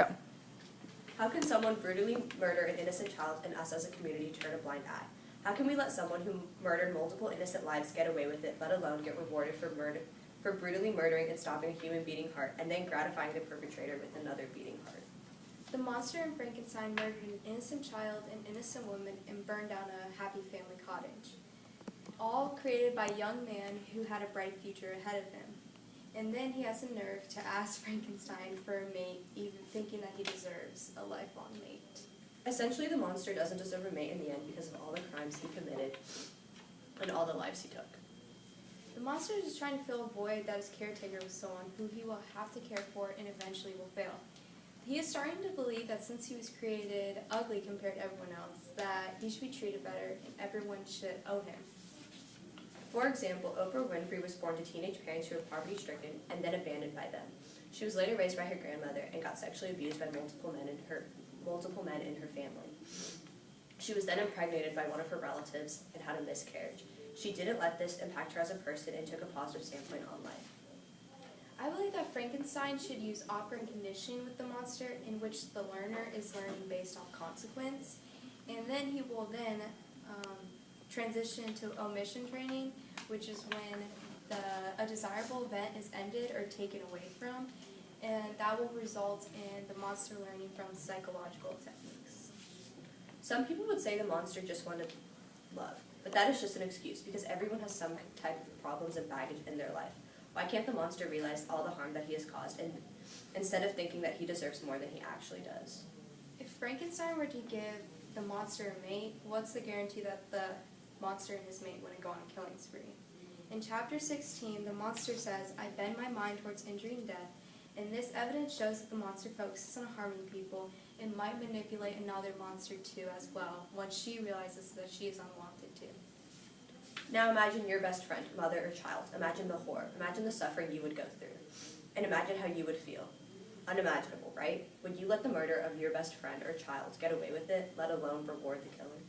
Go. How can someone brutally murder an innocent child and us as a community turn a blind eye? How can we let someone who murdered multiple innocent lives get away with it, let alone get rewarded for brutally murdering and stopping a human beating heart, and then gratifying the perpetrator with another beating heart? The monster in Frankenstein murdered an innocent child, an innocent woman, and burned down a happy family cottage. All created by a young man who had a bright future ahead of him. And then he has the nerve to ask Frankenstein for a mate, even thinking that he deserves a lifelong mate. Essentially, the monster doesn't deserve a mate in the end because of all the crimes he committed and all the lives he took. The monster is just trying to fill a void that his caretaker was someone who he will have to care for and eventually will fail. He is starting to believe that since he was created ugly compared to everyone else, that he should be treated better and everyone should owe him. For example, Oprah Winfrey was born to teenage parents who were poverty-stricken and then abandoned by them. She was later raised by her grandmother and got sexually abused by multiple men in her family. She was then impregnated by one of her relatives and had a miscarriage. She didn't let this impact her as a person and took a positive standpoint on life. I believe that Frankenstein should use operant conditioning with the monster, in which the learner is learning based on consequence, and then he will then transition into omission training, which is when a desirable event is ended or taken away from, and that will result in the monster learning from psychological techniques. Some people would say the monster just wanted love, but that is just an excuse because everyone has some type of problems and baggage in their life. Why can't the monster realize all the harm that he has caused and instead of thinking that he deserves more than he actually does? If Frankenstein were to give the monster a mate, what's the guarantee that the monster and his mate wouldn't go on a killing spree? In chapter 16, the monster says, "I bend my mind towards injury and death," and this evidence shows that the monster focuses on harming people and might manipulate another monster too as well, once she realizes that she is unwanted too. Now imagine your best friend, mother or child. Imagine the horror. Imagine the suffering you would go through. And imagine how you would feel. Unimaginable, right? Would you let the murder of your best friend or child get away with it, let alone reward the killer?